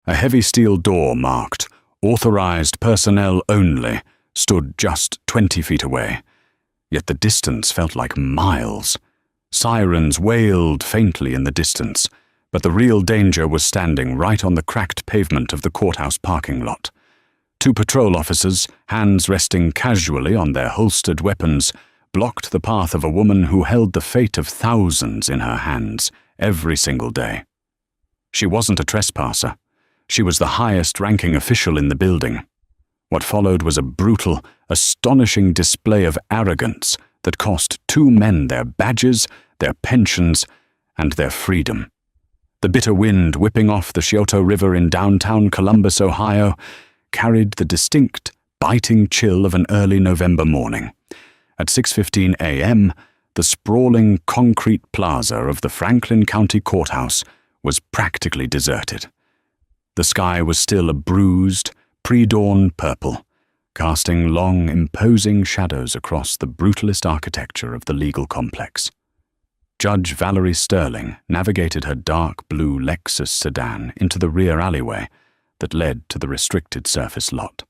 A heavy steel door marked "Authorized Personnel Only" stood just 20 feet away, yet the distance felt like miles. Sirens wailed faintly in the distance, but the real danger was standing right on the cracked pavement of the courthouse parking lot. 2 patrol officers, hands resting casually on their holstered weapons, blocked the path of a woman who held the fate of thousands in her hands every single day. She wasn't a trespasser. She was the highest-ranking official in the building. What followed was a brutal, astonishing display of arrogance that cost 2 men their badges, their pensions, and their freedom. The bitter wind whipping off the Scioto River in downtown Columbus, Ohio, carried the distinct, biting chill of an early November morning. At 6:15 a.m., the sprawling concrete plaza of the Franklin County Courthouse was practically deserted. The sky was still a bruised, pre-dawn purple, casting long, imposing shadows across the brutalist architecture of the legal complex. Judge Valerie Sterling navigated her dark blue Lexus sedan into the rear alleyway that led to the restricted surface lot.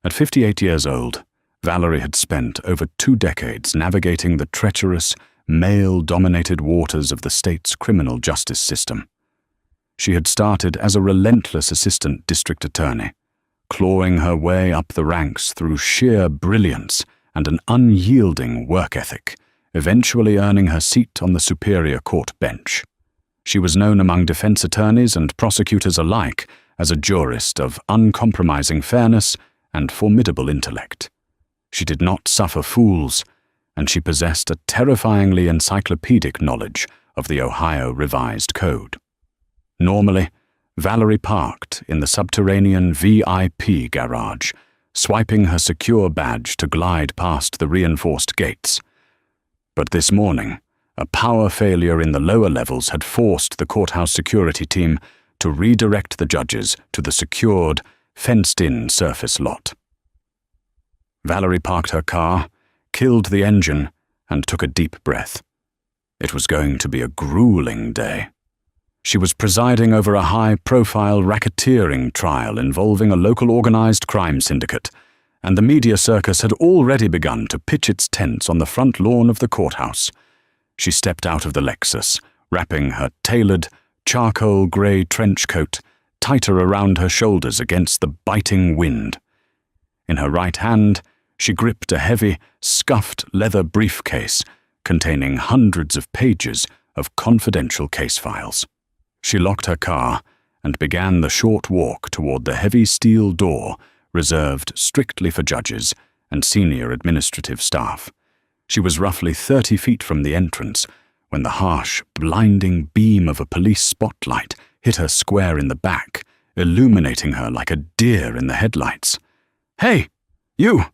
At 58 years old, Valerie had spent over 2 decades navigating the treacherous, male-dominated waters of the state's criminal justice system. She had started as a relentless assistant district attorney, clawing her way up the ranks through sheer brilliance and an unyielding work ethic, eventually earning her seat on the Superior Court bench. She was known among defense attorneys and prosecutors alike as a jurist of uncompromising fairness and formidable intellect. She did not suffer fools, and she possessed a terrifyingly encyclopedic knowledge of the Ohio Revised Code. Normally, Valerie parked in the subterranean VIP garage, swiping her secure badge to glide past the reinforced gates. But this morning, a power failure in the lower levels had forced the courthouse security team to redirect the judges to the secured, fenced-in surface lot. Valerie parked her car, killed the engine, and took a deep breath. It was going to be a grueling day. She was presiding over a high-profile racketeering trial involving a local organized crime syndicate, and the media circus had already begun to pitch its tents on the front lawn of the courthouse. She stepped out of the Lexus, wrapping her tailored, charcoal-gray trench coat tighter around her shoulders against the biting wind. In her right hand, she gripped a heavy, scuffed leather briefcase containing hundreds of pages of confidential case files. She locked her car and began the short walk toward the heavy steel door reserved strictly for judges and senior administrative staff. She was roughly 30 feet from the entrance when the harsh, blinding beam of a police spotlight hit her square in the back, illuminating her like a deer in the headlights. "Hey, you!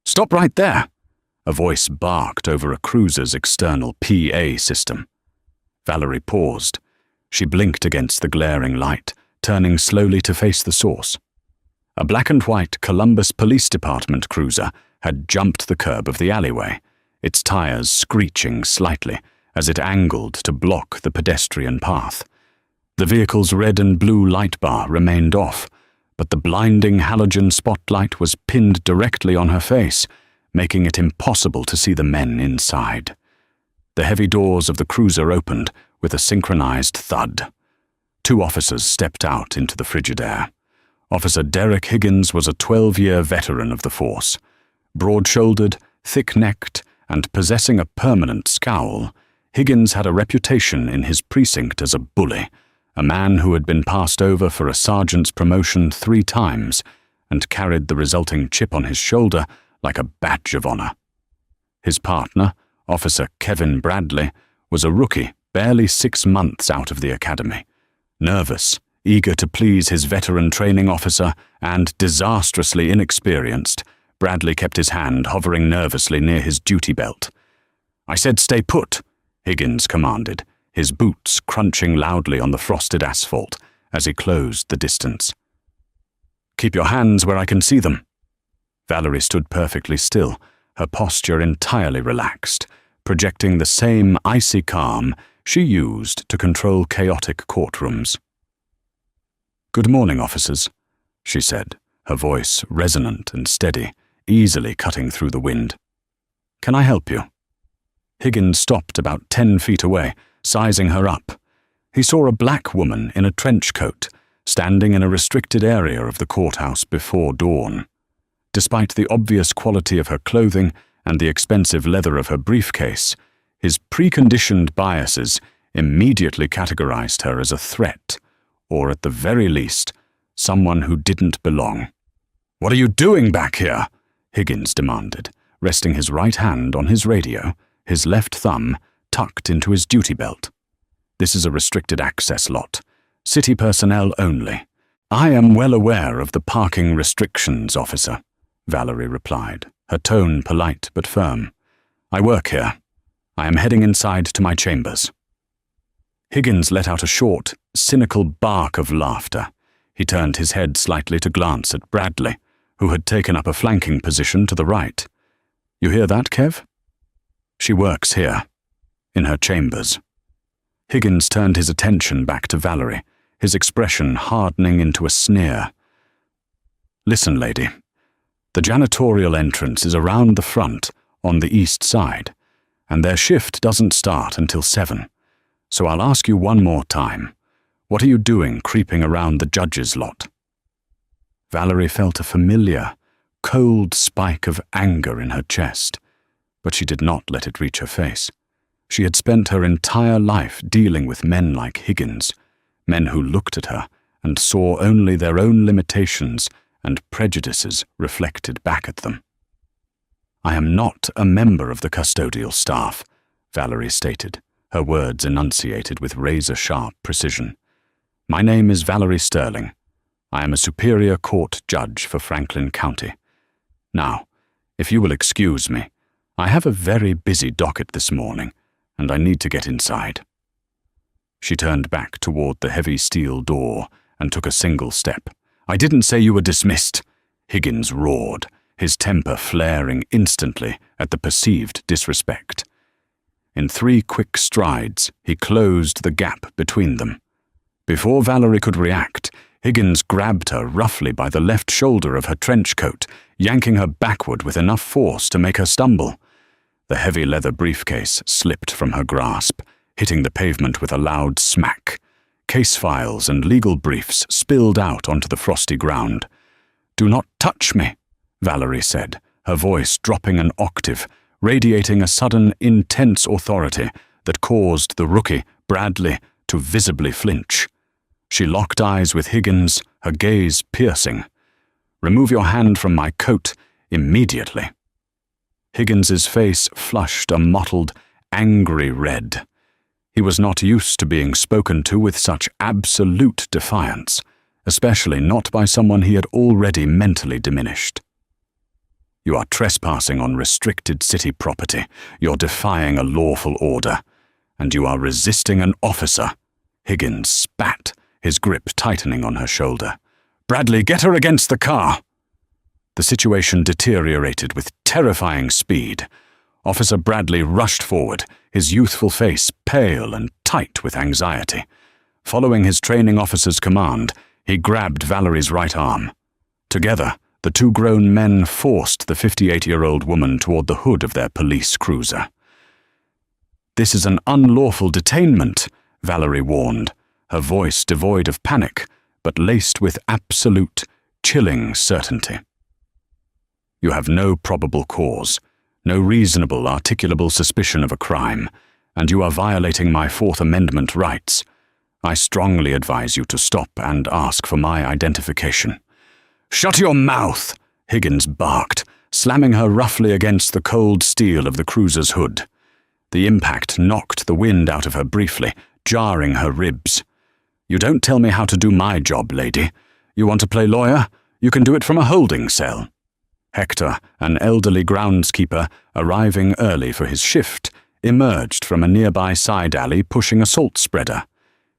Stop right there!" a voice barked over a cruiser's external PA system. Valerie paused. She blinked against the glaring light, turning slowly to face the source. A black-and-white Columbus Police Department cruiser had jumped the curb of the alleyway, its tires screeching slightly as it angled to block the pedestrian path. The vehicle's red and blue light bar remained off, but the blinding halogen spotlight was pinned directly on her face, making it impossible to see the men inside. The heavy doors of the cruiser opened with a synchronized thud. 2 officers stepped out into the frigid air. Officer Derek Higgins was a 12-year veteran of the force. Broad-shouldered, thick-necked, and possessing a permanent scowl, Higgins had a reputation in his precinct as a bully, a man who had been passed over for a sergeant's promotion 3 times and carried the resulting chip on his shoulder like a badge of honor. His partner, Officer Kevin Bradley, was a rookie, barely 6 months out of the academy. Nervous, eager to please his veteran training officer, and disastrously inexperienced, Bradley kept his hand hovering nervously near his duty belt. "I said stay put," Higgins commanded, his boots crunching loudly on the frosted asphalt as he closed the distance. "Keep your hands where I can see them." Valerie stood perfectly still, her posture entirely relaxed, projecting the same icy calm she used to control chaotic courtrooms. "Good morning, officers," she said, her voice resonant and steady, easily cutting through the wind. "Can I help you?" Higgins stopped about 10 feet away, sizing her up. He saw a black woman in a trench coat, standing in a restricted area of the courthouse before dawn. Despite the obvious quality of her clothing and the expensive leather of her briefcase, his preconditioned biases immediately categorized her as a threat, or at the very least, someone who didn't belong. "What are you doing back here?" Higgins demanded, resting his right hand on his radio, his left thumb tucked into his duty belt. "This is a restricted access lot. City personnel only." "I am well aware of the parking restrictions, officer," Valerie replied, her tone polite but firm. "I work here. I am heading inside to my chambers." Higgins let out a short, cynical bark of laughter. He turned his head slightly to glance at Bradley, who had taken up a flanking position to the right. "You hear that, Kev? She works here, in her chambers." Higgins turned his attention back to Valerie, his expression hardening into a sneer. "Listen, lady. The janitorial entrance is around the front, on the east side, and their shift doesn't start until 7. So I'll ask you one more time. What are you doing creeping around the judge's lot?" Valerie felt a familiar, cold spike of anger in her chest, but she did not let it reach her face. She had spent her entire life dealing with men like Higgins, men who looked at her and saw only their own limitations and prejudices reflected back at them. "I am not a member of the custodial staff," Valerie stated, her words enunciated with razor-sharp precision. "My name is Valerie Sterling. I am a Superior Court judge for Franklin County. Now, if you will excuse me, I have a very busy docket this morning, and I need to get inside." She turned back toward the heavy steel door and took a single step. "I didn't say you were dismissed," Higgins roared, his temper flaring instantly at the perceived disrespect. In 3 quick strides, he closed the gap between them. Before Valerie could react, Higgins grabbed her roughly by the left shoulder of her trench coat, yanking her backward with enough force to make her stumble. The heavy leather briefcase slipped from her grasp, hitting the pavement with a loud smack. Case files and legal briefs spilled out onto the frosty ground. "Do not touch me," Valerie said, her voice dropping an octave, radiating a sudden, intense authority that caused the rookie, Bradley, to visibly flinch. She locked eyes with Higgins, her gaze piercing. "Remove your hand from my coat immediately." Higgins's face flushed a mottled, angry red. He was not used to being spoken to with such absolute defiance, especially not by someone he had already mentally diminished. "You are trespassing on restricted city property, you're defying a lawful order, and you are resisting an officer." Higgins spat, his grip tightening on her shoulder. "Bradley, get her against the car!" The situation deteriorated with terrifying speed. Officer Bradley rushed forward, his youthful face pale and tight with anxiety. Following his training officer's command, he grabbed Valerie's right arm. Together, the 2 grown men forced the 58-year-old woman toward the hood of their police cruiser. "This is an unlawful detainment," Valerie warned, her voice devoid of panic, but laced with absolute, chilling certainty. "You have no probable cause, no reasonable, articulable suspicion of a crime, and you are violating my Fourth Amendment rights. I strongly advise you to stop and ask for my identification." "Shut your mouth!" Higgins barked, slamming her roughly against the cold steel of the cruiser's hood. The impact knocked the wind out of her briefly, jarring her ribs. "You don't tell me how to do my job, lady. You want to play lawyer? You can do it from a holding cell." Hector, an elderly groundskeeper, arriving early for his shift, emerged from a nearby side alley pushing a salt spreader.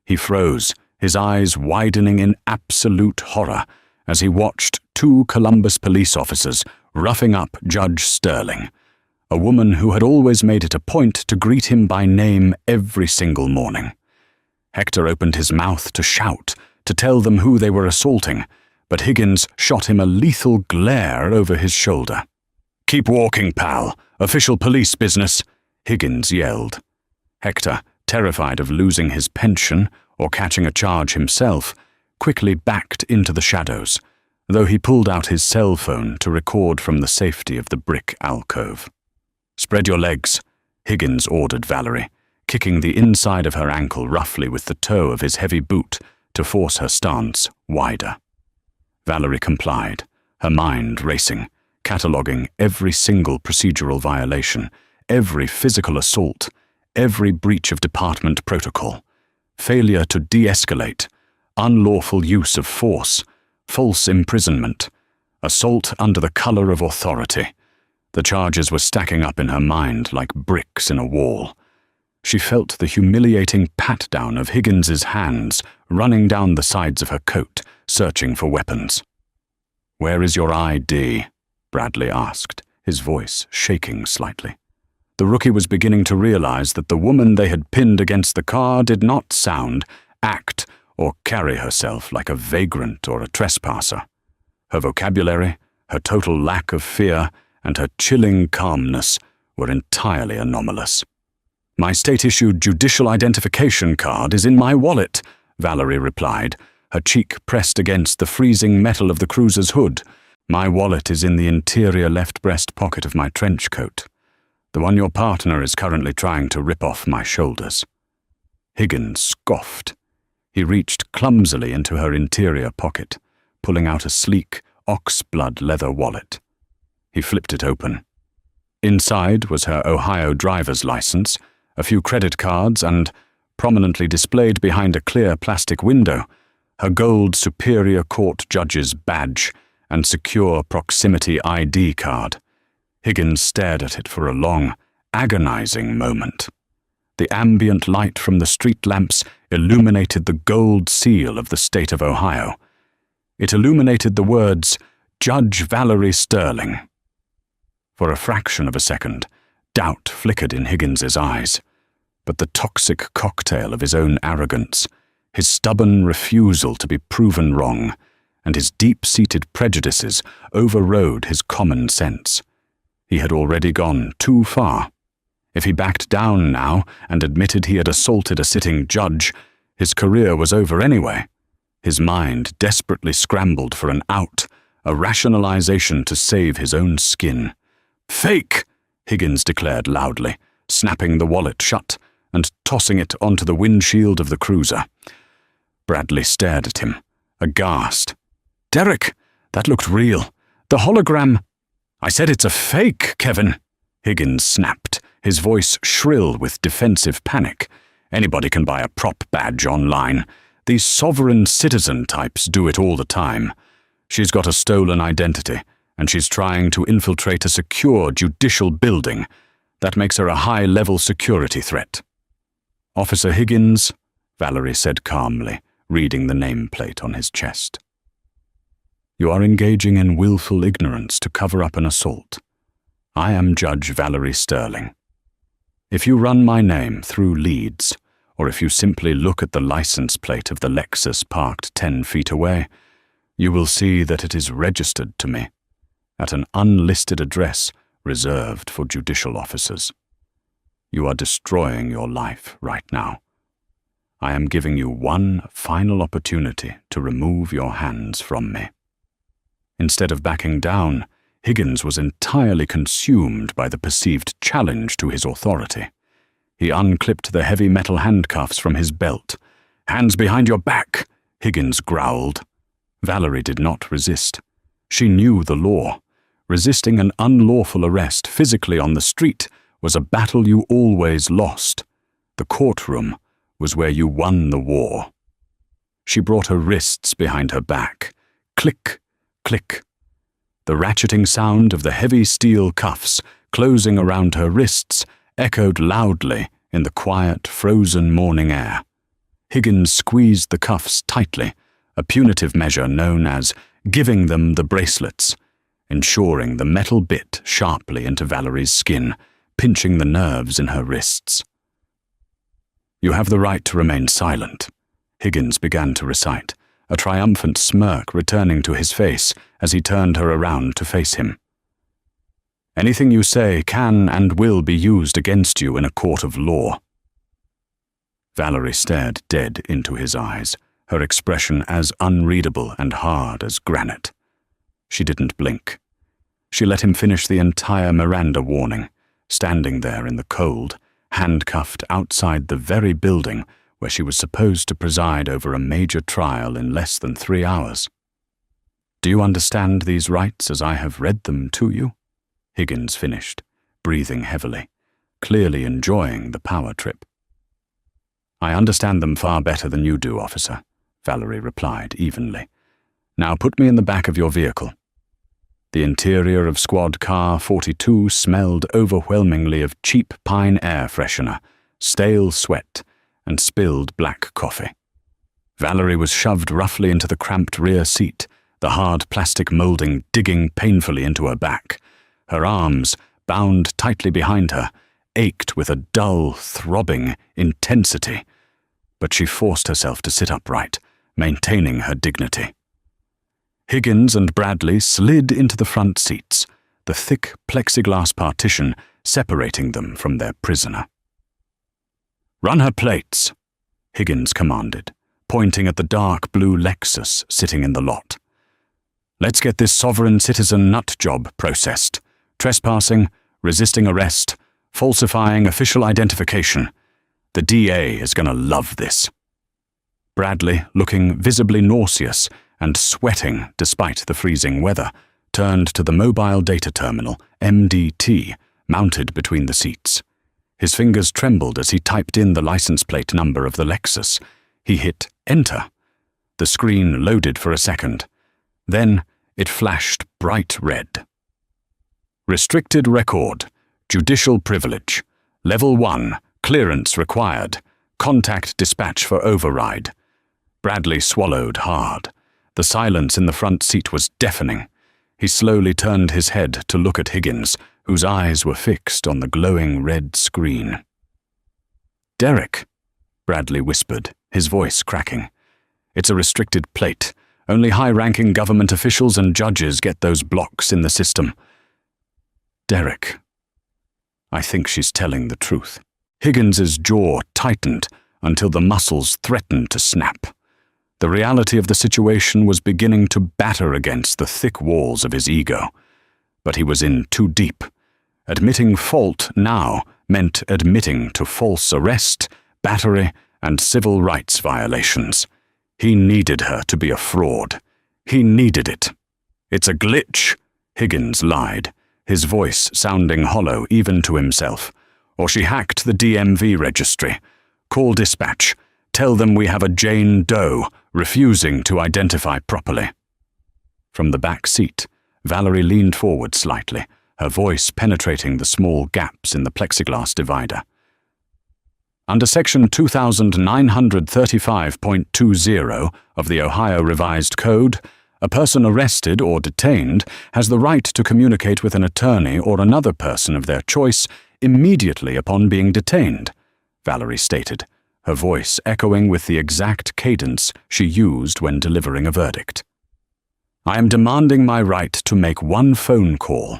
He froze, his eyes widening in absolute horror, as he watched 2 Columbus police officers roughing up Judge Sterling, a woman who had always made it a point to greet him by name every single morning. Hector opened his mouth to shout, to tell them who they were assaulting, but Higgins shot him a lethal glare over his shoulder. "Keep walking, pal. Official police business," Higgins yelled. Hector, terrified of losing his pension or catching a charge himself, quickly backed into the shadows, though he pulled out his cell phone to record from the safety of the brick alcove. "Spread your legs," Higgins ordered Valerie, kicking the inside of her ankle roughly with the toe of his heavy boot to force her stance wider. Valerie complied, her mind racing, cataloguing every single procedural violation, every physical assault, every breach of department protocol, failure to de-escalate, unlawful use of force, false imprisonment, assault under the color of authority. The charges were stacking up in her mind like bricks in a wall. She felt the humiliating pat-down of Higgins's hands running down the sides of her coat, searching for weapons. "Where is your ID?" Bradley asked, his voice shaking slightly. The rookie was beginning to realize that the woman they had pinned against the car did not sound, act, or carry herself like a vagrant or a trespasser. Her vocabulary, her total lack of fear, and her chilling calmness were entirely anomalous. "My state-issued judicial identification card is in my wallet," Valerie replied, her cheek pressed against the freezing metal of the cruiser's hood. "My wallet is in the interior left breast pocket of my trench coat. The one your partner is currently trying to rip off my shoulders." Higgins scoffed. He reached clumsily into her interior pocket, pulling out a sleek, ox-blood leather wallet. He flipped it open. Inside was her Ohio driver's license, a few credit cards, and, prominently displayed behind a clear plastic window, her gold Superior Court judge's badge and secure proximity ID card. Higgins stared at it for a long, agonizing moment. The ambient light from the street lamps illuminated the gold seal of the state of Ohio. It illuminated the words, "Judge Valerie Sterling." For a fraction of a second, doubt flickered in Higgins's eyes, but the toxic cocktail of his own arrogance, his stubborn refusal to be proven wrong, and his deep-seated prejudices overrode his common sense. He had already gone too far. If he backed down now and admitted he had assaulted a sitting judge, his career was over anyway. His mind desperately scrambled for an out, a rationalization to save his own skin. "Fake!" Higgins declared loudly, snapping the wallet shut and tossing it onto the windshield of the cruiser. Bradley stared at him, aghast. "Derek, that looked real. The hologram—" "I said it's a fake, Kevin," Higgins snapped, his voice shrill with defensive panic. "Anybody can buy a prop badge online. These sovereign citizen types do it all the time. She's got a stolen identity, and she's trying to infiltrate a secure judicial building. That makes her a high-level security threat." "Officer Higgins," Valerie said calmly, reading the nameplate on his chest. "You are engaging in willful ignorance to cover up an assault. I am Judge Valerie Sterling. If you run my name through leads, or if you simply look at the license plate of the Lexus parked 10 feet away, you will see that it is registered to me at an unlisted address reserved for judicial officers. You are destroying your life right now. I am giving you one final opportunity to remove your hands from me." Instead of backing down, Higgins was entirely consumed by the perceived challenge to his authority. He unclipped the heavy metal handcuffs from his belt. "Hands behind your back," Higgins growled. Valerie did not resist. She knew the law. Resisting an unlawful arrest physically on the street was a battle you always lost. The courtroom was where you won the war. She brought her wrists behind her back. Click, click. The ratcheting sound of the heavy steel cuffs closing around her wrists echoed loudly in the quiet, frozen morning air. Higgins squeezed the cuffs tightly, a punitive measure known as giving them the bracelets, ensuring the metal bit sharply into Valerie's skin, pinching the nerves in her wrists. "You have the right to remain silent," Higgins began to recite, a triumphant smirk returning to his face as he turned her around to face him. "Anything you say can and will be used against you in a court of law." Valerie stared dead into his eyes, her expression as unreadable and hard as granite. She didn't blink. She let him finish the entire Miranda warning, standing there in the cold, handcuffed outside the very building where she was supposed to preside over a major trial in less than 3 hours. "Do you understand these rights as I have read them to you?" Higgins finished, breathing heavily, clearly enjoying the power trip. "I understand them far better than you do, officer," Valerie replied evenly. "Now put me in the back of your vehicle." The interior of Squad Car 42 smelled overwhelmingly of cheap pine air freshener, stale sweat, and spilled black coffee. Valerie was shoved roughly into the cramped rear seat, the hard plastic molding digging painfully into her back. Her arms, bound tightly behind her, ached with a dull, throbbing intensity, but she forced herself to sit upright, maintaining her dignity. Higgins and Bradley slid into the front seats, the thick plexiglass partition separating them from their prisoner. "Run her plates," Higgins commanded, pointing at the dark blue Lexus sitting in the lot. "Let's get this sovereign citizen nut job processed. Trespassing, resisting arrest, falsifying official identification. The DA is going to love this." Bradley, looking visibly nauseous and sweating despite the freezing weather, turned to the mobile data terminal, MDT, mounted between the seats. His fingers trembled as he typed in the license plate number of the Lexus. He hit Enter. The screen loaded for a second. Then it flashed bright red. "Restricted record. Judicial privilege. Level 1. Clearance required. Contact dispatch for override." Bradley swallowed hard. The silence in the front seat was deafening. He slowly turned his head to look at Higgins, whose eyes were fixed on the glowing red screen. "Derek," Bradley whispered, his voice cracking. "It's a restricted plate. Only high-ranking government officials and judges get those blocks in the system." "Derek, I think she's telling the truth." Higgins's jaw tightened until the muscles threatened to snap. The reality of the situation was beginning to batter against the thick walls of his ego. But he was in too deep. Admitting fault now meant admitting to false arrest, battery, and civil rights violations. He needed her to be a fraud. He needed it. "It's a glitch," Higgins lied, his voice sounding hollow even to himself. "Or she hacked the DMV registry. Call dispatch. Tell them we have a Jane Doe refusing to identify properly." From the back seat, Valerie leaned forward slightly, her voice penetrating the small gaps in the plexiglass divider. "Under Section 2935.20 of the Ohio Revised Code, a person arrested or detained has the right to communicate with an attorney or another person of their choice immediately upon being detained," Valerie stated, her voice echoing with the exact cadence she used when delivering a verdict. "I am demanding my right to make one phone call.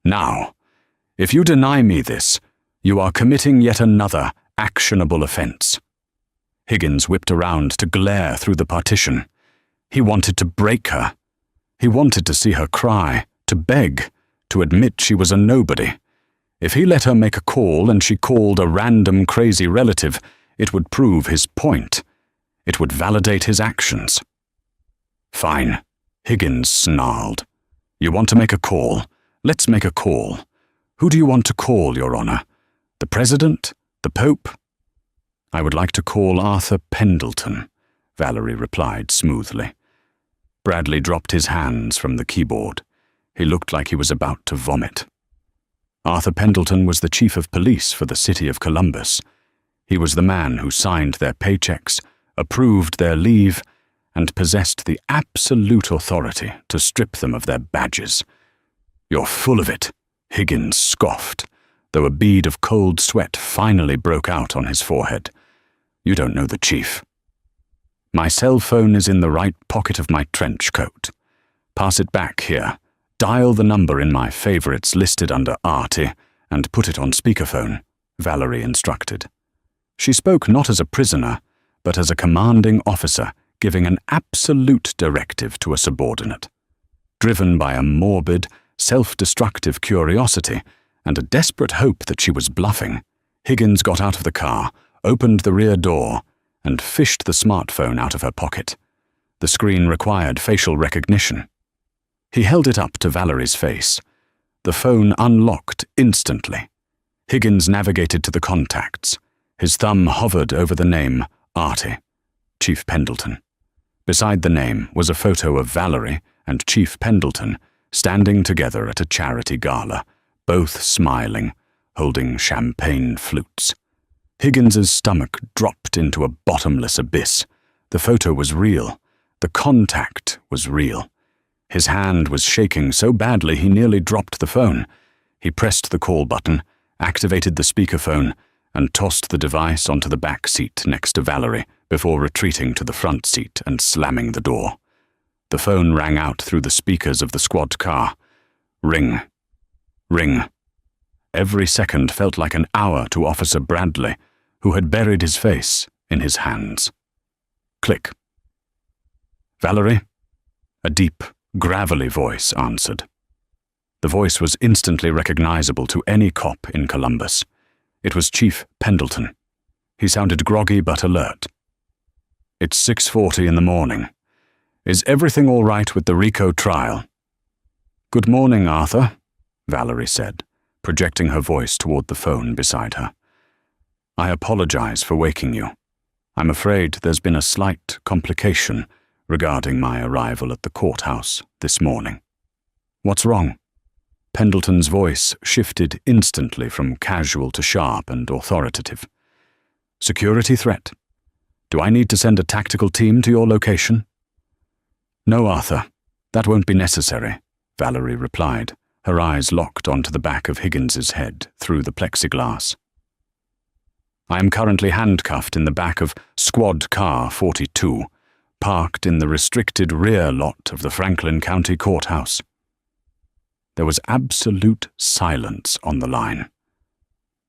Now, if you deny me this, you are committing yet another actionable offense." Higgins whipped around to glare through the partition. He wanted to break her. He wanted to see her cry, to beg, to admit she was a nobody. If he let her make a call and she called a random crazy relative, it would prove his point. It would validate his actions. "Fine," Higgins snarled. "You want to make a call? Let's make a call. Who do you want to call, Your Honor? The President? The Pope?" "I would like to call Arthur Pendleton," Valerie replied smoothly. Bradley dropped his hands from the keyboard. He looked like he was about to vomit. Arthur Pendleton was the chief of police for the city of Columbus. He was the man who signed their paychecks, approved their leave, and possessed the absolute authority to strip them of their badges. "You're full of it," Higgins scoffed, though a bead of cold sweat finally broke out on his forehead. "You don't know the chief." My cell phone is in the right pocket of my trench coat. Pass it back here. Dial the number in my favorites listed under Artie and put it on speakerphone, Valerie instructed. She spoke not as a prisoner, but as a commanding officer giving an absolute directive to a subordinate. Driven by a morbid, self-destructive curiosity and a desperate hope that she was bluffing, Higgins got out of the car, opened the rear door, and fished the smartphone out of her pocket. The screen required facial recognition. He held it up to Valerie's face. The phone unlocked instantly. Higgins navigated to the contacts. His thumb hovered over the name Artie, Chief Pendleton. Beside the name was a photo of Valerie and Chief Pendleton standing together at a charity gala, both smiling, holding champagne flutes. Higgins's stomach dropped into a bottomless abyss. The photo was real. The contact was real. His hand was shaking so badly he nearly dropped the phone. He pressed the call button, activated the speakerphone, and tossed the device onto the back seat next to Valerie before retreating to the front seat and slamming the door. The phone rang out through the speakers of the squad car. Ring. Ring. Every second felt like an hour to Officer Bradley, who had buried his face in his hands. Click. Valerie? A deep, gravelly voice answered. The voice was instantly recognizable to any cop in Columbus. It was Chief Pendleton. He sounded groggy but alert. It's 6:40 in the morning. Is everything all right with the RICO trial? Good morning, Arthur, Valerie said, projecting her voice toward the phone beside her. I apologize for waking you. I'm afraid there's been a slight complication regarding my arrival at the courthouse this morning. What's wrong? Pendleton's voice shifted instantly from casual to sharp and authoritative. Security threat. Do I need to send a tactical team to your location? No, Arthur. That won't be necessary, Valerie replied, her eyes locked onto the back of Higgins's head through the plexiglass. I am currently handcuffed in the back of Squad Car 42, parked in the restricted rear lot of the Franklin County Courthouse. There was absolute silence on the line.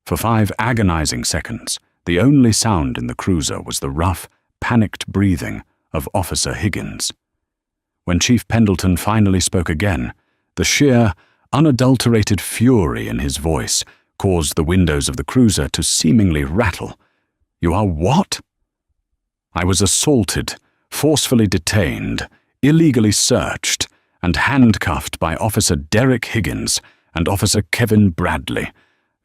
For 5 agonizing seconds, the only sound in the cruiser was the rough, panicked breathing of Officer Higgins. When Chief Pendleton finally spoke again, the sheer, unadulterated fury in his voice caused the windows of the cruiser to seemingly rattle. You are what? I was assaulted, forcefully detained, illegally searched, and handcuffed by Officer Derek Higgins and Officer Kevin Bradley,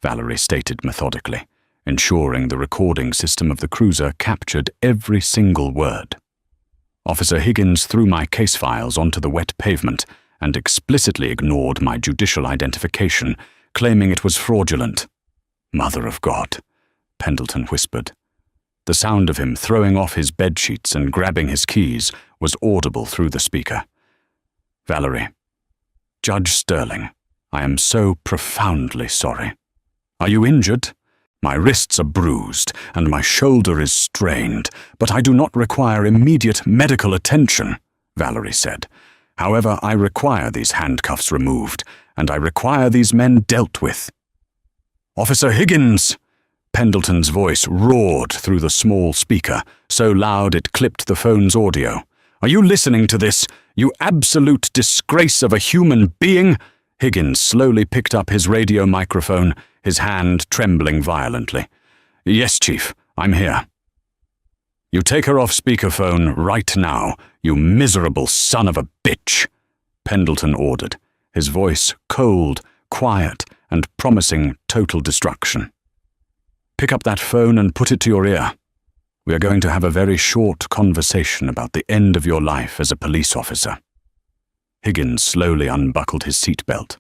Valerie stated methodically, ensuring the recording system of the cruiser captured every single word. Officer Higgins threw my case files onto the wet pavement and explicitly ignored my judicial identification, claiming it was fraudulent. Mother of God, Pendleton whispered. The sound of him throwing off his bedsheets and grabbing his keys was audible through the speaker. Valerie, Judge Sterling, I am so profoundly sorry. Are you injured? My wrists are bruised and my shoulder is strained, but I do not require immediate medical attention, Valerie said. However, I require these handcuffs removed, and I require these men dealt with. Officer Higgins! Pendleton's voice roared through the small speaker, so loud it clipped the phone's audio. Are you listening to this, you absolute disgrace of a human being? Higgins slowly picked up his radio microphone, his hand trembling violently. Yes, Chief, I'm here. You take her off speakerphone right now, you miserable son of a bitch, Pendleton ordered, his voice cold, quiet, and promising total destruction. Pick up that phone and put it to your ear. We are going to have a very short conversation about the end of your life as a police officer. Higgins slowly unbuckled his seatbelt.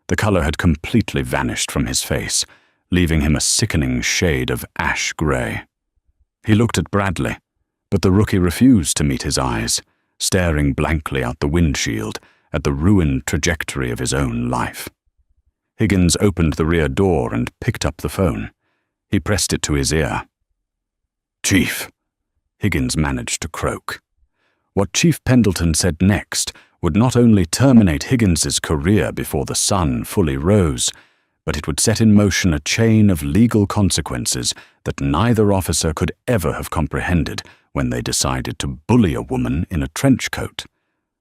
The color had completely vanished from his face, leaving him a sickening shade of ash gray. He looked at Bradley, but the rookie refused to meet his eyes, staring blankly out the windshield at the ruined trajectory of his own life. Higgins opened the rear door and picked up the phone. He pressed it to his ear. Chief, Higgins managed to croak. What Chief Pendleton said next would not only terminate Higgins's career before the sun fully rose, but it would set in motion a chain of legal consequences that neither officer could ever have comprehended when they decided to bully a woman in a trench coat.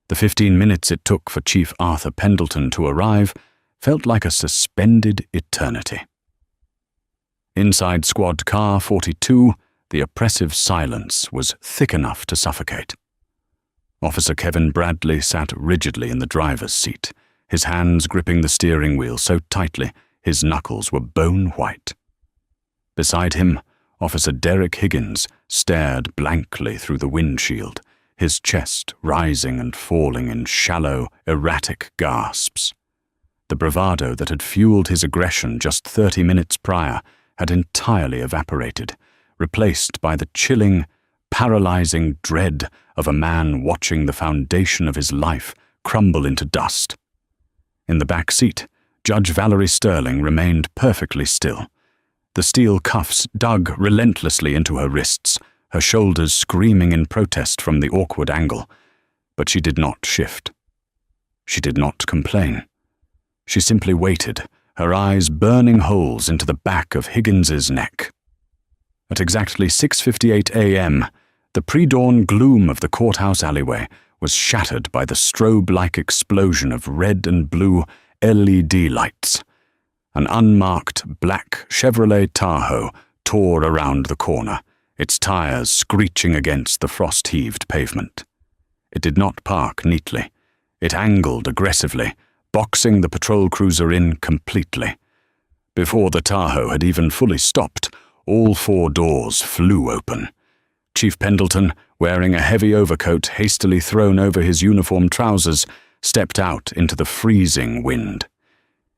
The 15 minutes it took for Chief Arthur Pendleton to arrive felt like a suspended eternity. Inside Squad Car 42, the oppressive silence was thick enough to suffocate. Officer Kevin Bradley sat rigidly in the driver's seat, his hands gripping the steering wheel so tightly his knuckles were bone white. Beside him, Officer Derek Higgins stared blankly through the windshield, his chest rising and falling in shallow, erratic gasps. The bravado that had fueled his aggression just 30 minutes prior had entirely evaporated, replaced by the chilling, paralyzing dread of a man watching the foundation of his life crumble into dust. In the back seat, Judge Valerie Sterling remained perfectly still. The steel cuffs dug relentlessly into her wrists, her shoulders screaming in protest from the awkward angle, but she did not shift. She did not complain. She simply waited, her eyes burning holes into the back of Higgins's neck. At exactly 6:58 a.m., the pre-dawn gloom of the courthouse alleyway was shattered by the strobe-like explosion of red and blue LED lights. An unmarked black Chevrolet Tahoe tore around the corner, its tires screeching against the frost-heaved pavement. It did not park neatly. It angled aggressively, boxing the patrol cruiser in completely. Before the Tahoe had even fully stopped, all 4 doors flew open. Chief Pendleton, wearing a heavy overcoat hastily thrown over his uniform trousers, stepped out into the freezing wind.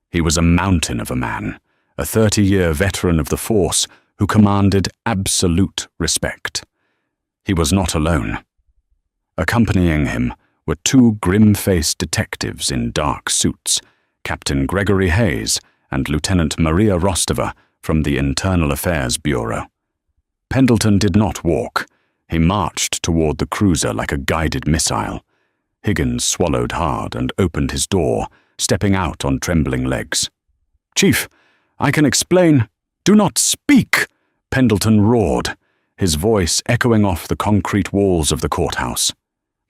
He was a mountain of a man, a 30-year veteran of the force who commanded absolute respect. He was not alone. Accompanying him were 2 grim-faced detectives in dark suits, Captain Gregory Hayes and Lieutenant Maria Rostova from the Internal Affairs Bureau. Pendleton did not walk. He marched toward the cruiser like a guided missile. Higgins swallowed hard and opened his door, stepping out on trembling legs. "Chief, I can explain." "Do not speak!" Pendleton roared, his voice echoing off the concrete walls of the courthouse.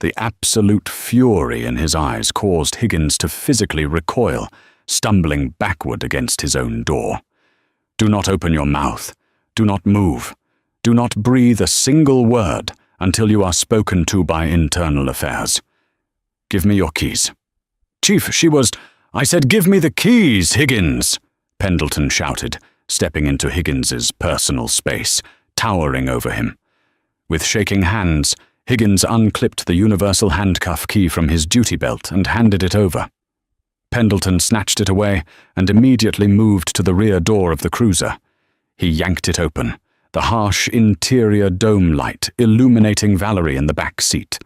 The absolute fury in his eyes caused Higgins to physically recoil, stumbling backward against his own door. "Do not open your mouth. Do not move. Do not breathe a single word until you are spoken to by Internal Affairs. Give me your keys." "Chief, I said give me the keys, Higgins!" Pendleton shouted, stepping into Higgins's personal space, towering over him. With shaking hands, Higgins unclipped the universal handcuff key from his duty belt and handed it over. Pendleton snatched it away and immediately moved to the rear door of the cruiser. He yanked it open, the harsh interior dome light illuminating Valerie in the back seat.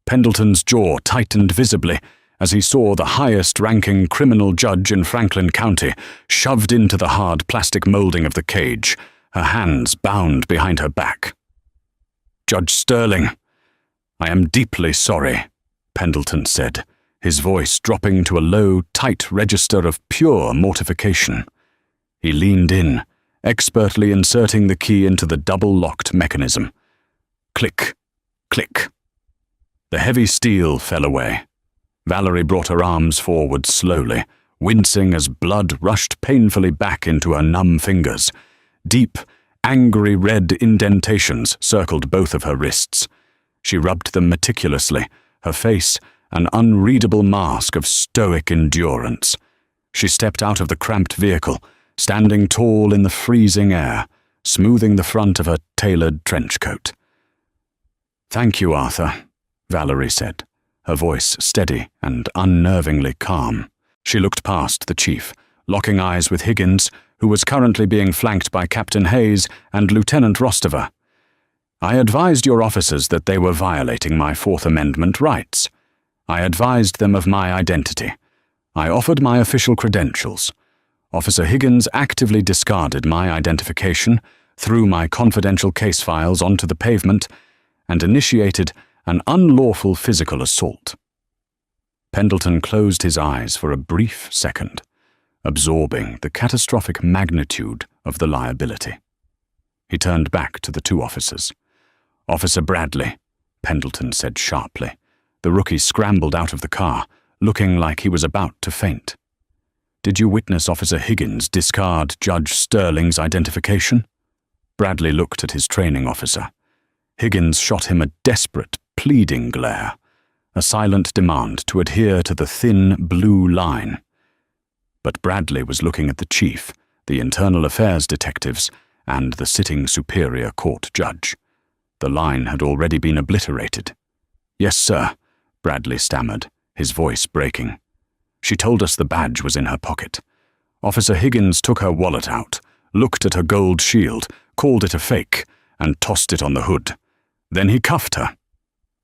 Pendleton's jaw tightened visibly as he saw the highest-ranking criminal judge in Franklin County shoved into the hard plastic molding of the cage, her hands bound behind her back. "Judge Sterling, I am deeply sorry," Pendleton said, his voice dropping to a low, tight register of pure mortification. He leaned in, expertly inserting the key into the double-locked mechanism. Click, click. The heavy steel fell away. Valerie brought her arms forward slowly, wincing as blood rushed painfully back into her numb fingers. Deep, angry red indentations circled both of her wrists. She rubbed them meticulously, her face an unreadable mask of stoic endurance. She stepped out of the cramped vehicle, standing tall in the freezing air, smoothing the front of her tailored trench coat. "Thank you, Arthur," Valerie said, her voice steady and unnervingly calm. She looked past the chief, locking eyes with Higgins, who was currently being flanked by Captain Hayes and Lieutenant Rostova. "I advised your officers that they were violating my Fourth Amendment rights. I advised them of my identity. I offered my official credentials. Officer Higgins actively discarded my identification, threw my confidential case files onto the pavement, and initiated an unlawful physical assault. Pendleton closed his eyes for a brief second, absorbing the catastrophic magnitude of the liability. He turned back to the two officers. "Officer Bradley," Pendleton said sharply. The rookie scrambled out of the car, looking like he was about to faint. "Did you witness Officer Higgins discard Judge Sterling's identification?" Bradley looked at his training officer. Higgins shot him a desperate, pleading glare, a silent demand to adhere to the thin blue line. But Bradley was looking at the chief, the internal affairs detectives, and the sitting superior court judge. The line had already been obliterated. "Yes, sir," Bradley stammered, his voice breaking. "She told us the badge was in her pocket. Officer Higgins took her wallet out, looked at her gold shield, called it a fake, and tossed it on the hood. Then he cuffed her."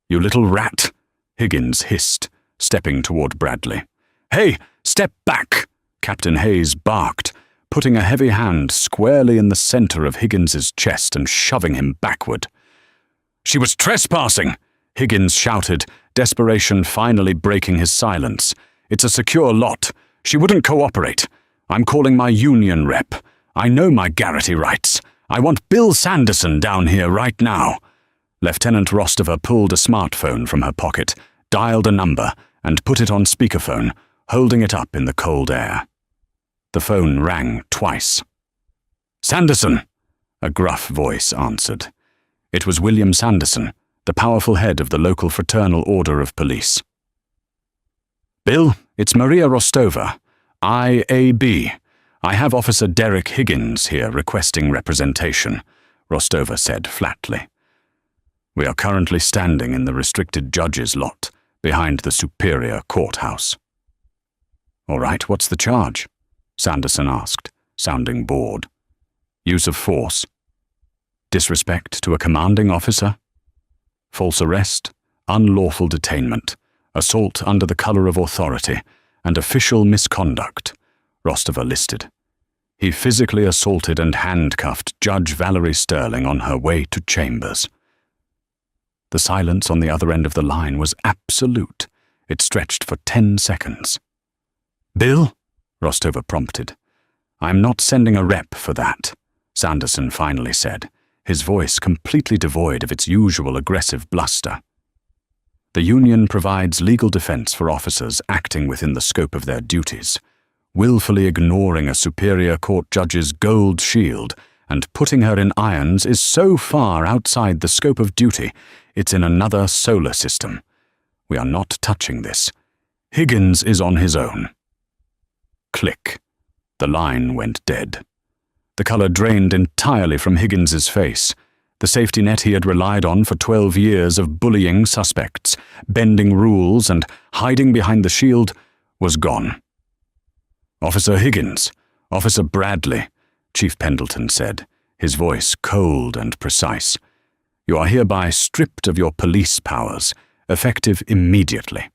"You little rat," Higgins hissed, stepping toward Bradley. "Hey, step back," Captain Hayes barked, putting a heavy hand squarely in the center of Higgins's chest and shoving him backward. "She was trespassing," Higgins shouted, desperation finally breaking his silence. "It's a secure lot. She wouldn't cooperate. I'm calling my union rep. I know my Garrity rights. I want Bill Sanderson down here right now." Lieutenant Rostover pulled a smartphone from her pocket, dialed a number, and put it on speakerphone, holding it up in the cold air. The phone rang twice. "Sanderson," a gruff voice answered. It was William Sanderson, the powerful head of the local Fraternal Order of Police. "Bill, it's Maria Rostova, IAB. I have Officer Derek Higgins here requesting representation," Rostova said flatly. "We are currently standing in the restricted judges' lot, behind the superior courthouse." "All right, what's the charge?" Sanderson asked, sounding bored. "Use of force. Disrespect to a commanding officer. False arrest, unlawful detainment, assault under the color of authority, and official misconduct," Rostova listed. "He physically assaulted and handcuffed Judge Valerie Sterling on her way to chambers." The silence on the other end of the line was absolute. It stretched for 10 seconds. "Bill?" Rostova prompted. "I'm not sending a rep for that," Sanderson finally said, his voice completely devoid of its usual aggressive bluster. "The union provides legal defense for officers acting within the scope of their duties. Willfully ignoring a superior court judge's gold shield and putting her in irons is so far outside the scope of duty, it's in another solar system. We are not touching this. Higgins is on his own." Click. The line went dead. The color drained entirely from Higgins's face. The safety net he had relied on for 12 years of bullying suspects, bending rules, and hiding behind the shield was gone. "Officer Higgins, Officer Bradley," Chief Pendleton said, his voice cold and precise. "You are hereby stripped of your police powers, effective immediately.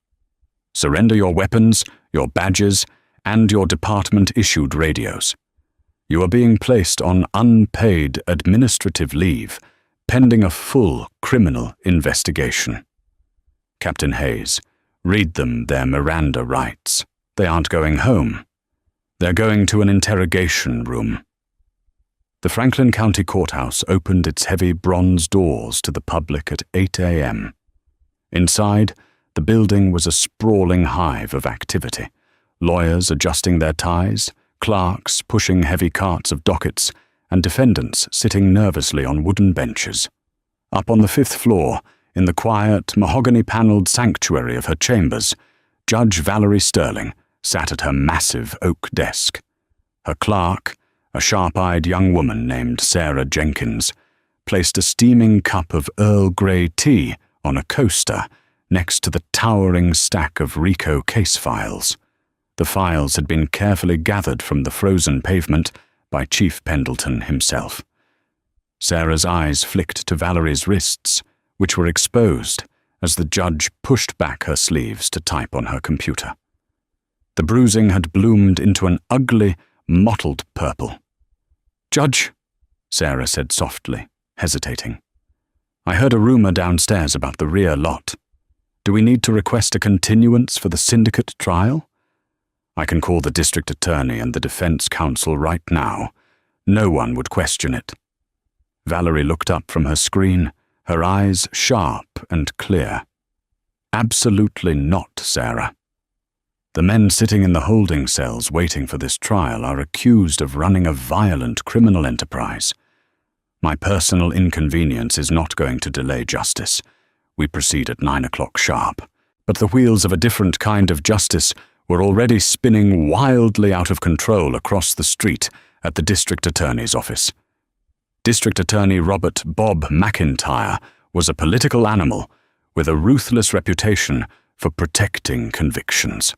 Surrender your weapons, your badges, and your department-issued radios. You are being placed on unpaid administrative leave, pending a full criminal investigation." "Captain Hayes, read them their Miranda rights. They aren't going home. They're going to an interrogation room." The Franklin County Courthouse opened its heavy bronze doors to the public at 8 a.m. Inside, the building was a sprawling hive of activity. Lawyers adjusting their ties, clerks pushing heavy carts of dockets, and defendants sitting nervously on wooden benches. Up on the 5th floor, in the quiet, mahogany-paneled sanctuary of her chambers, Judge Valerie Sterling sat at her massive oak desk. Her clerk, a sharp-eyed young woman named Sarah Jenkins, placed a steaming cup of Earl Grey tea on a coaster next to the towering stack of RICO case files. The files had been carefully gathered from the frozen pavement by Chief Pendleton himself. Sarah's eyes flicked to Valerie's wrists, which were exposed as the judge pushed back her sleeves to type on her computer. The bruising had bloomed into an ugly, mottled purple. "Judge," Sarah said softly, hesitating. I heard a rumor downstairs about the rear lot. Do we need to request a continuance for the syndicate trial? I can call the district attorney and the defense counsel right now. No one would question it. Valerie looked up from her screen, her eyes sharp and clear. Absolutely not, Sarah. The men sitting in the holding cells waiting for this trial are accused of running a violent criminal enterprise. My personal inconvenience is not going to delay justice. We proceed at 9 o'clock sharp. But the wheels of a different kind of justice were already spinning wildly out of control across the street at the district attorney's office. District Attorney Robert Bob McIntyre was a political animal with a ruthless reputation for protecting convictions.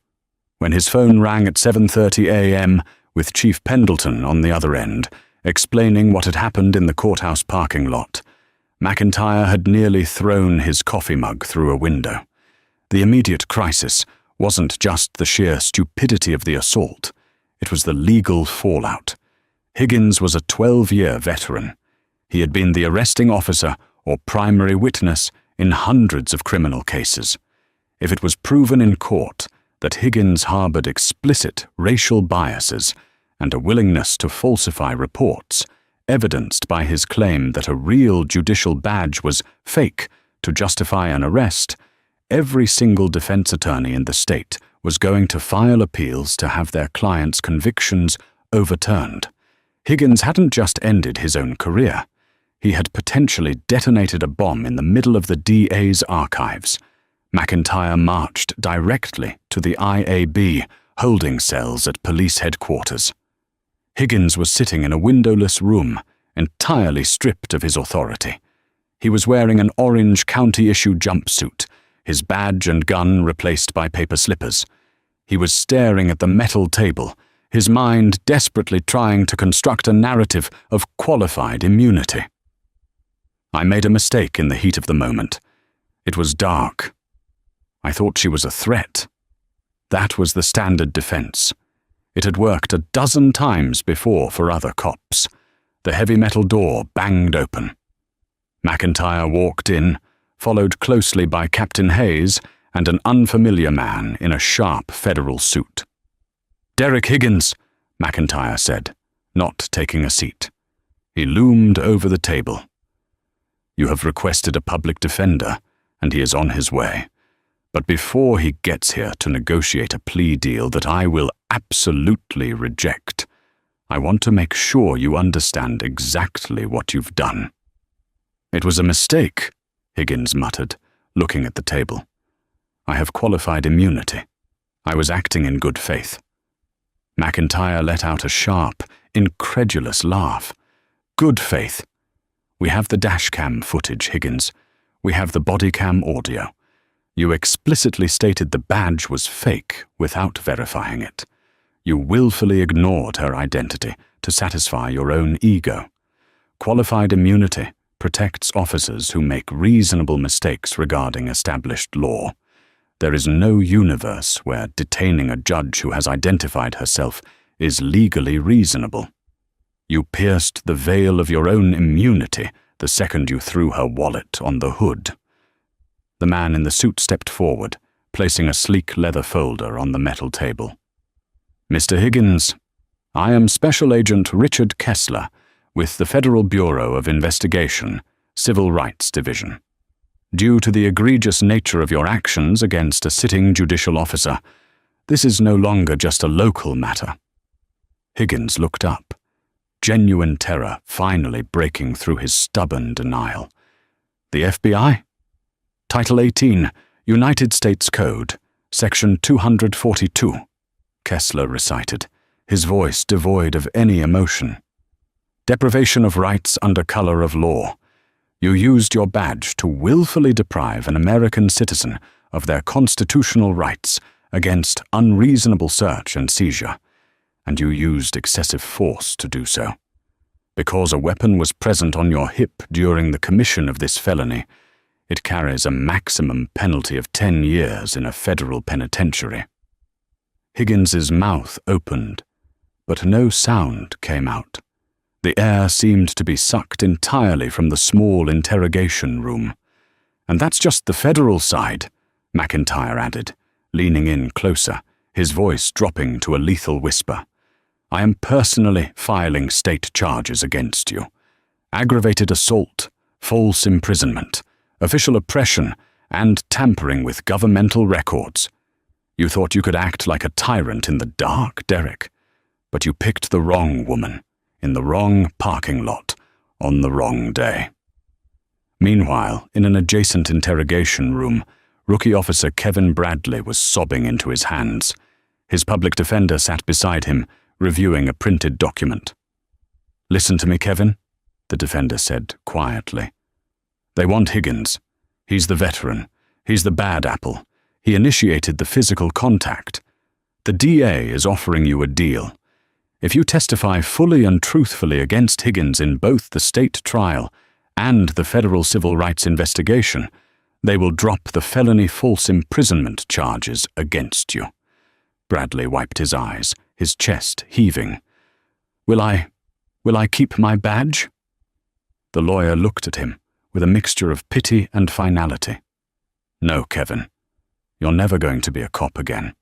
When his phone rang at 7:30 a.m. with Chief Pendleton on the other end, explaining what had happened in the courthouse parking lot, McIntyre had nearly thrown his coffee mug through a window. The immediate crisis wasn't just the sheer stupidity of the assault, it was the legal fallout. Higgins was a 12-year veteran. He had been the arresting officer or primary witness in hundreds of criminal cases. If it was proven in court that Higgins harbored explicit racial biases and a willingness to falsify reports, evidenced by his claim that a real judicial badge was fake to justify an arrest, every single defense attorney in the state was going to file appeals to have their clients' convictions overturned. Higgins hadn't just ended his own career. He had potentially detonated a bomb in the middle of the DA's archives. McIntyre marched directly to the IAB holding cells at police headquarters. Higgins was sitting in a windowless room, entirely stripped of his authority. He was wearing an orange county-issue jumpsuit, his badge and gun replaced by paper slippers. He was staring at the metal table, his mind desperately trying to construct a narrative of qualified immunity. I made a mistake in the heat of the moment. It was dark. I thought she was a threat. That was the standard defense. It had worked a dozen times before for other cops. The heavy metal door banged open. McIntyre walked in, followed closely by Captain Hayes and an unfamiliar man in a sharp federal suit. "Derek Higgins," McIntyre said, not taking a seat. He loomed over the table. "You have requested a public defender, and he is on his way. But before he gets here to negotiate a plea deal that I will absolutely reject, I want to make sure you understand exactly what you've done." "It was a mistake," Higgins muttered, looking at the table. "I have qualified immunity. I was acting in good faith." McIntyre let out a sharp, incredulous laugh. "Good faith? We have the dashcam footage, Higgins. We have the bodycam audio. You explicitly stated the badge was fake without verifying it. You willfully ignored her identity to satisfy your own ego. Qualified immunity protects officers who make reasonable mistakes regarding established law. There is no universe where detaining a judge who has identified herself is legally reasonable. You pierced the veil of your own immunity the second you threw her wallet on the hood." The man in the suit stepped forward, placing a sleek leather folder on the metal table. "Mr. Higgins, I am Special Agent Richard Kessler with the Federal Bureau of Investigation, Civil Rights Division. Due to the egregious nature of your actions against a sitting judicial officer, this is no longer just a local matter." Higgins looked up, genuine terror finally breaking through his stubborn denial. "The FBI? Title 18, United States Code, Section 242, Kessler recited, his voice devoid of any emotion. "Deprivation of rights under color of law. You used your badge to willfully deprive an American citizen of their constitutional rights against unreasonable search and seizure, and you used excessive force to do so. Because a weapon was present on your hip during the commission of this felony, it carries a maximum penalty of 10 years in a federal penitentiary." Higgins's mouth opened, but no sound came out. The air seemed to be sucked entirely from the small interrogation room. "And that's just the federal side," McIntyre added, leaning in closer, his voice dropping to a lethal whisper. "I am personally filing state charges against you. Aggravated assault, false imprisonment, official oppression, and tampering with governmental records. You thought you could act like a tyrant in the dark, Derek, but you picked the wrong woman, in the wrong parking lot, on the wrong day." Meanwhile, in an adjacent interrogation room, Rookie Officer Kevin Bradley was sobbing into his hands. His public defender sat beside him, reviewing a printed document. "Listen to me, Kevin," the defender said quietly. "They want Higgins. He's the veteran. He's the bad apple. He initiated the physical contact. The DA is offering you a deal. If you testify fully and truthfully against Higgins in both the state trial and the federal civil rights investigation, they will drop the felony false imprisonment charges against you." Bradley wiped his eyes, his chest heaving. Will I keep my badge?" The lawyer looked at him with a mixture of pity and finality. "No, Kevin. You're never going to be a cop again.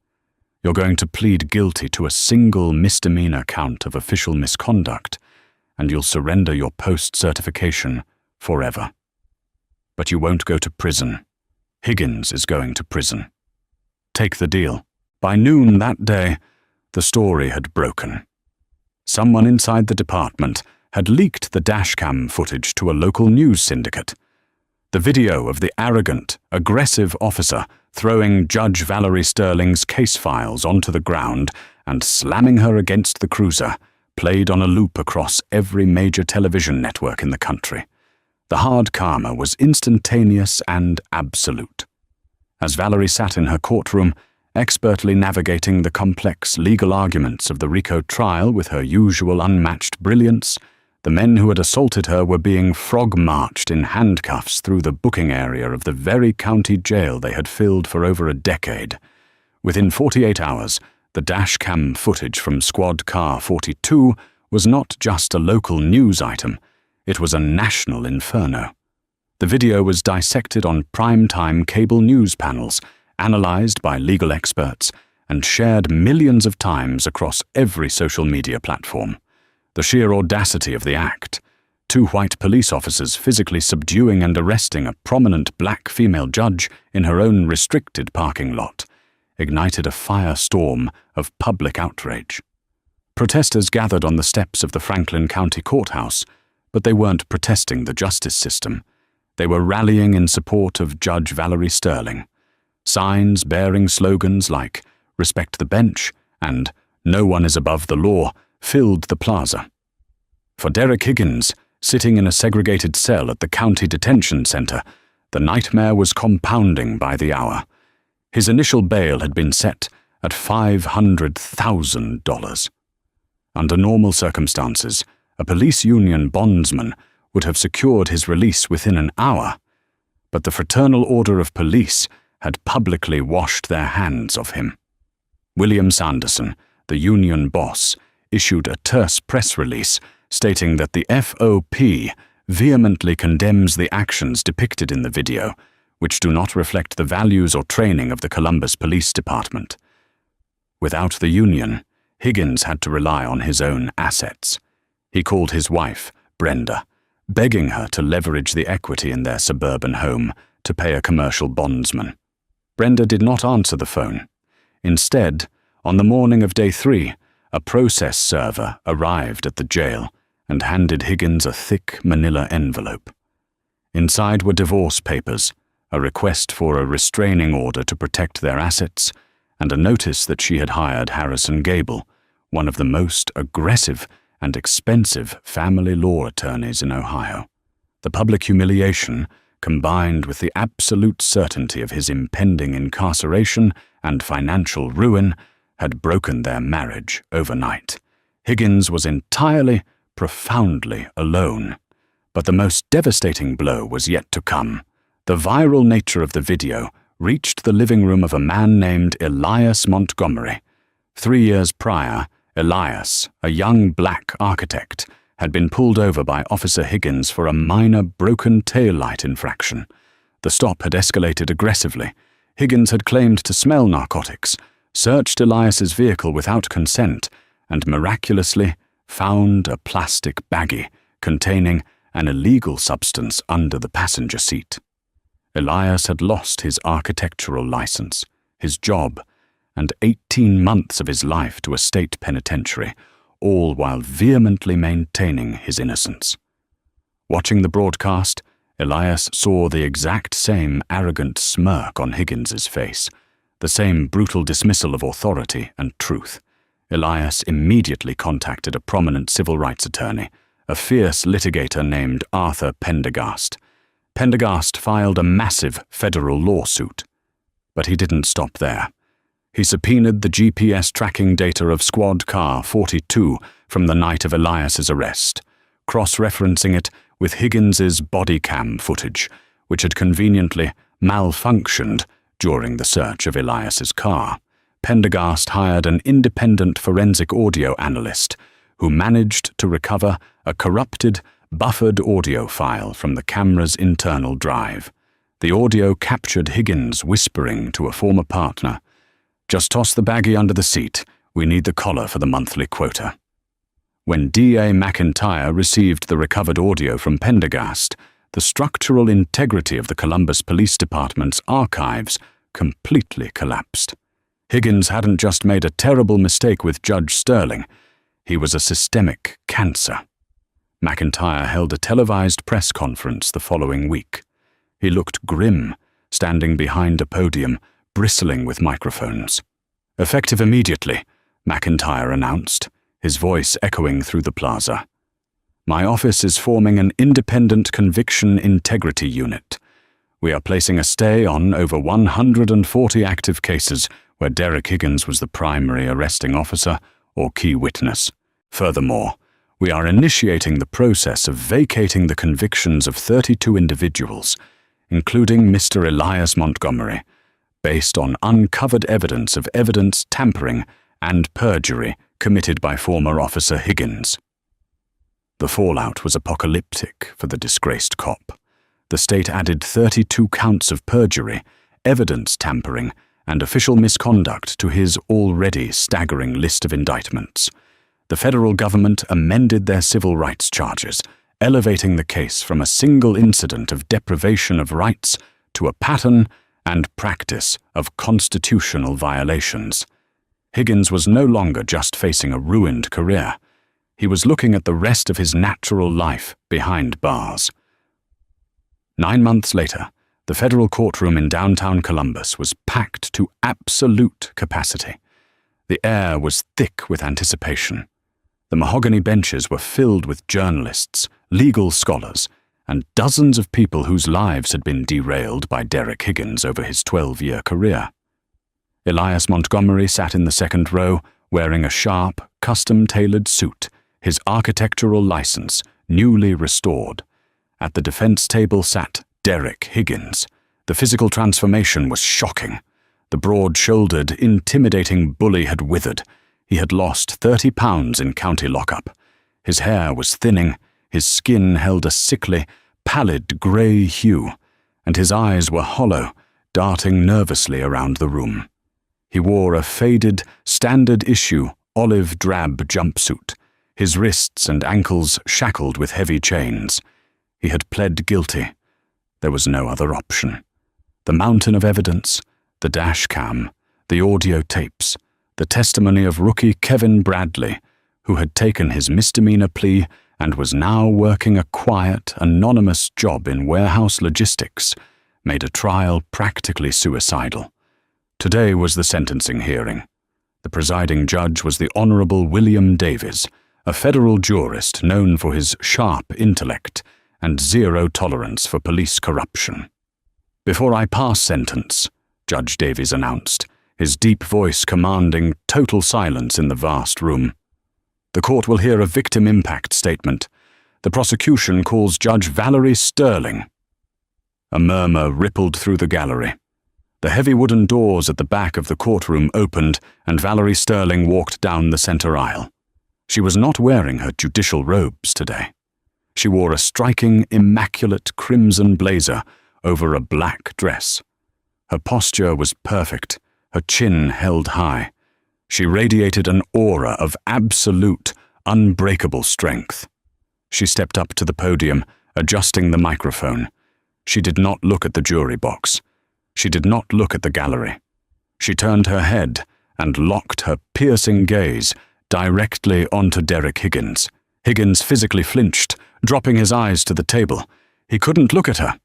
You're going to plead guilty to a single misdemeanor count of official misconduct, and you'll surrender your post-certification forever. But you won't go to prison. Higgins is going to prison. Take the deal." By noon that day, the story had broken. Someone inside the department had leaked the dashcam footage to a local news syndicate. The video of the arrogant, aggressive officer throwing Judge Valerie Sterling's case files onto the ground and slamming her against the cruiser played on a loop across every major television network in the country. The hard karma was instantaneous and absolute. As Valerie sat in her courtroom, expertly navigating the complex legal arguments of the RICO trial with her usual unmatched brilliance, the men who had assaulted her were being frog-marched in handcuffs through the booking area of the very county jail they had filled for over a decade. Within 48 hours, the dash-cam footage from Squad Car 42 was not just a local news item, it was a national inferno. The video was dissected on prime-time cable news panels, analyzed by legal experts, and shared millions of times across every social media platform. The sheer audacity of the act, two white police officers physically subduing and arresting a prominent black female judge in her own restricted parking lot, ignited a firestorm of public outrage. Protesters gathered on the steps of the Franklin County Courthouse, but they weren't protesting the justice system. They were rallying in support of Judge Valerie Sterling. Signs bearing slogans like "Respect the Bench" and "No one is above the law" filled the plaza. For Derek Higgins, sitting in a segregated cell at the county detention center, the nightmare was compounding by the hour. His initial bail had been set at $500,000. Under normal circumstances, a police union bondsman would have secured his release within an hour, but the Fraternal Order of Police had publicly washed their hands of him. William Sanderson, the union boss, issued a terse press release stating that the FOP vehemently condemns the actions depicted in the video, which do not reflect the values or training of the Columbus Police Department. Without the union, Higgins had to rely on his own assets. He called his wife, Brenda, begging her to leverage the equity in their suburban home to pay a commercial bondsman. Brenda did not answer the phone. Instead, on the morning of day 3, a process server arrived at the jail and handed Higgins a thick manila envelope. Inside were divorce papers, a request for a restraining order to protect their assets, and a notice that she had hired Harrison Gable, one of the most aggressive and expensive family law attorneys in Ohio. The public humiliation, combined with the absolute certainty of his impending incarceration and financial ruin, had broken their marriage overnight. Higgins was entirely, profoundly alone. But the most devastating blow was yet to come. The viral nature of the video reached the living room of a man named Elias Montgomery. 3 years prior, Elias, a young black architect, had been pulled over by Officer Higgins for a minor broken taillight infraction. The stop had escalated aggressively. Higgins had claimed to smell narcotics, searched Elias's vehicle without consent, and miraculously found a plastic baggie containing an illegal substance under the passenger seat. Elias had lost his architectural license, his job, and 18 months of his life to a state penitentiary, all while vehemently maintaining his innocence. Watching the broadcast, Elias saw the exact same arrogant smirk on Higgins's face, the same brutal dismissal of authority and truth. Elias immediately contacted a prominent civil rights attorney, a fierce litigator named Arthur Pendergast. Pendergast filed a massive federal lawsuit. But he didn't stop there. He subpoenaed the GPS tracking data of Squad Car 42 from the night of Elias's arrest, cross-referencing it with Higgins's body cam footage, which had conveniently malfunctioned during the search of Elias's car. Pendergast hired an independent forensic audio analyst who managed to recover a corrupted, buffered audio file from the camera's internal drive. The audio captured Higgins whispering to a former partner, "Just toss the baggie under the seat. We need the collar for the monthly quota." When D.A. McIntyre received the recovered audio from Pendergast, the structural integrity of the Columbus Police Department's archives completely collapsed. Higgins hadn't just made a terrible mistake with Judge Sterling. He was a systemic cancer. McIntyre held a televised press conference the following week. He looked grim, standing behind a podium, bristling with microphones. "Effective immediately," McIntyre announced, his voice echoing through the plaza. "My office is forming an independent conviction integrity unit. We are placing a stay on over 140 active cases where Derek Higgins was the primary arresting officer or key witness. Furthermore, we are initiating the process of vacating the convictions of 32 individuals, including Mr. Elias Montgomery, based on uncovered evidence of evidence tampering and perjury committed by former Officer Higgins." The fallout was apocalyptic for the disgraced cop. The state added 32 counts of perjury, evidence tampering, and official misconduct to his already staggering list of indictments. The federal government amended their civil rights charges, elevating the case from a single incident of deprivation of rights to a pattern and practice of constitutional violations. Higgins was no longer just facing a ruined career. He was looking at the rest of his natural life behind bars. 9 months later, the federal courtroom in downtown Columbus was packed to absolute capacity. The air was thick with anticipation. The mahogany benches were filled with journalists, legal scholars, and dozens of people whose lives had been derailed by Derek Higgins over his 12-year career. Elias Montgomery sat in the second row, wearing a sharp, custom-tailored suit, his architectural license newly restored. At the defense table sat Derek Higgins. The physical transformation was shocking. The broad-shouldered, intimidating bully had withered. He had lost 30 pounds in county lockup. His hair was thinning, his skin held a sickly, pallid grey hue, and his eyes were hollow, darting nervously around the room. He wore a faded, standard-issue, olive-drab jumpsuit, his wrists and ankles shackled with heavy chains. He had pled guilty. There was no other option. The mountain of evidence, the dash cam, the audio tapes, the testimony of rookie Kevin Bradley, who had taken his misdemeanor plea and was now working a quiet, anonymous job in warehouse logistics, made a trial practically suicidal. Today was the sentencing hearing. The presiding judge was the Honorable William Davies, a federal jurist known for his sharp intellect and zero tolerance for police corruption. "Before I pass sentence," Judge Davies announced, his deep voice commanding total silence in the vast room, "the court will hear a victim impact statement. The prosecution calls Judge Valerie Sterling." A murmur rippled through the gallery. The heavy wooden doors at the back of the courtroom opened, and Valerie Sterling walked down the center aisle. She was not wearing her judicial robes today. She wore a striking, immaculate crimson blazer over a black dress. Her posture was perfect, her chin held high. She radiated an aura of absolute, unbreakable strength. She stepped up to the podium, adjusting the microphone. She did not look at the jury box. She did not look at the gallery. She turned her head and locked her piercing gaze directly onto Derek Higgins. Higgins physically flinched, dropping his eyes to the table. He couldn't look at her.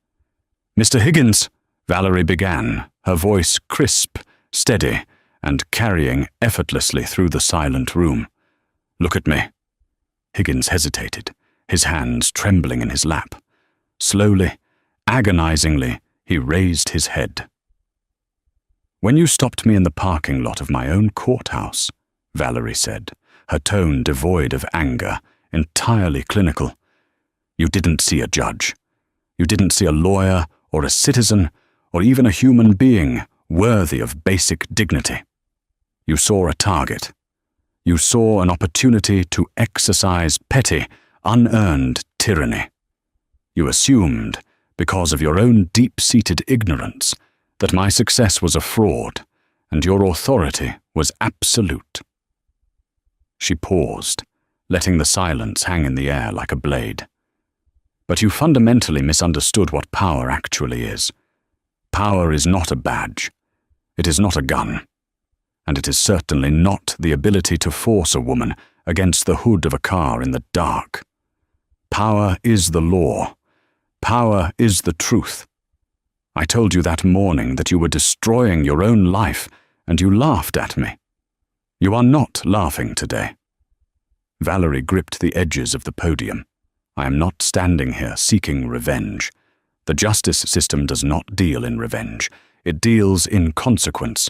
"Mr. Higgins," Valerie began, her voice crisp, steady, and carrying effortlessly through the silent room. "Look at me." Higgins hesitated, his hands trembling in his lap. Slowly, agonizingly, he raised his head. "When you stopped me in the parking lot of my own courthouse," Valerie said, her tone devoid of anger, entirely clinical, "you didn't see a judge. You didn't see a lawyer or a citizen or even a human being worthy of basic dignity. You saw a target. You saw an opportunity to exercise petty, unearned tyranny. You assumed, because of your own deep-seated ignorance, that my success was a fraud and your authority was absolute." She paused, letting the silence hang in the air like a blade. "But you fundamentally misunderstood what power actually is. Power is not a badge. It is not a gun. And it is certainly not the ability to force a woman against the hood of a car in the dark. Power is the law. Power is the truth. I told you that morning that you were destroying your own life, and you laughed at me. You are not laughing today." Valerie gripped the edges of the podium. "I am not standing here seeking revenge. The justice system does not deal in revenge. It deals in consequence.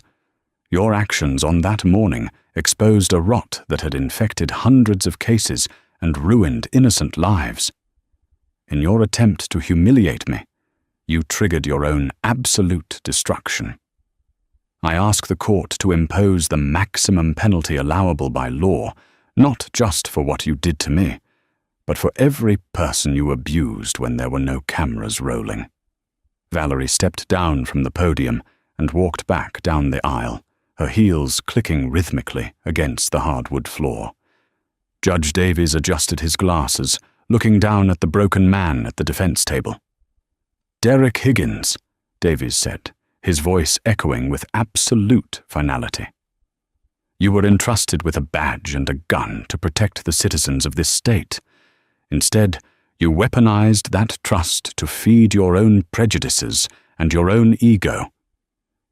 Your actions on that morning exposed a rot that had infected hundreds of cases and ruined innocent lives. In your attempt to humiliate me, you triggered your own absolute destruction. I ask the court to impose the maximum penalty allowable by law, not just for what you did to me, but for every person you abused when there were no cameras rolling." Valerie stepped down from the podium and walked back down the aisle, her heels clicking rhythmically against the hardwood floor. Judge Davies adjusted his glasses, looking down at the broken man at the defense table. "Derek Higgins," Davies said, his voice echoing with absolute finality. "You were entrusted with a badge and a gun to protect the citizens of this state. Instead, you weaponized that trust to feed your own prejudices and your own ego.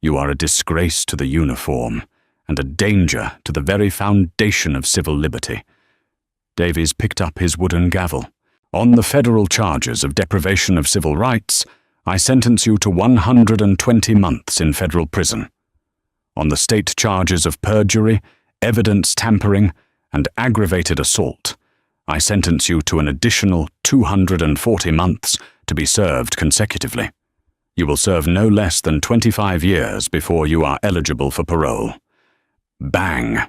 You are a disgrace to the uniform and a danger to the very foundation of civil liberty." Davies picked up his wooden gavel. "On the federal charges of deprivation of civil rights, I sentence you to 120 months in federal prison. On the state charges of perjury, evidence tampering, and aggravated assault, I sentence you to an additional 240 months to be served consecutively. You will serve no less than 25 years before you are eligible for parole." Bang!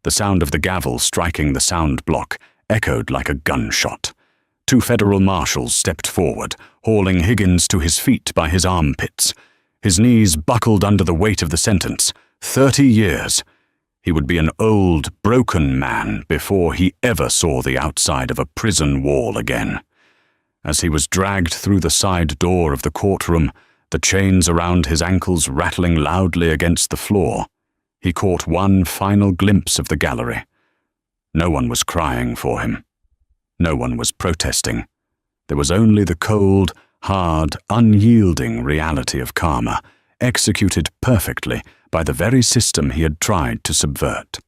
The sound of the gavel striking the sound block echoed like a gunshot. Two federal marshals stepped forward, hauling Higgins to his feet by his armpits. His knees buckled under the weight of the sentence. 30 years. He would be an old, broken man before he ever saw the outside of a prison wall again. As he was dragged through the side door of the courtroom, the chains around his ankles rattling loudly against the floor, he caught one final glimpse of the gallery. No one was crying for him. No one was protesting. There was only the cold, hard, unyielding reality of karma, executed perfectly by the very system he had tried to subvert.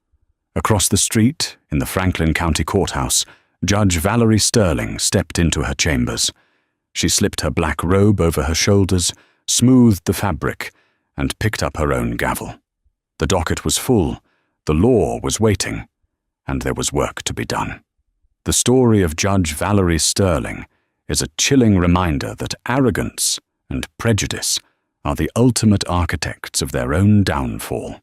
Across the street, in the Franklin County Courthouse, Judge Valerie Sterling stepped into her chambers. She slipped her black robe over her shoulders, smoothed the fabric, and picked up her own gavel. The docket was full, the law was waiting, and there was work to be done. The story of Judge Valerie Sterling is a chilling reminder that arrogance and prejudice are the ultimate architects of their own downfall.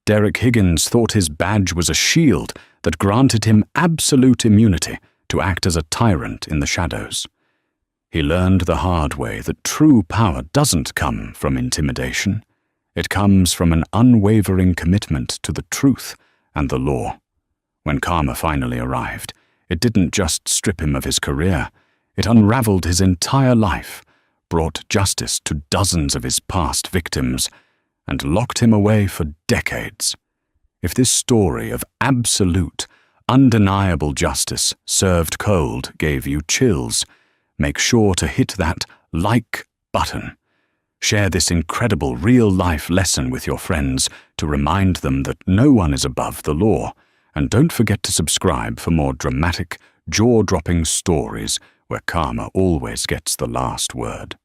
Derek Higgins thought his badge was a shield that granted him absolute immunity to act as a tyrant in the shadows. He learned the hard way that true power doesn't come from intimidation. It comes from an unwavering commitment to the truth and the law. When karma finally arrived, it didn't just strip him of his career, it unraveled his entire life, brought justice to dozens of his past victims, and locked him away for decades. If this story of absolute, undeniable justice served cold gave you chills, make sure to hit that like button. Share this incredible real-life lesson with your friends to remind them that no one is above the law, and don't forget to subscribe for more dramatic, jaw-dropping stories where karma always gets the last word.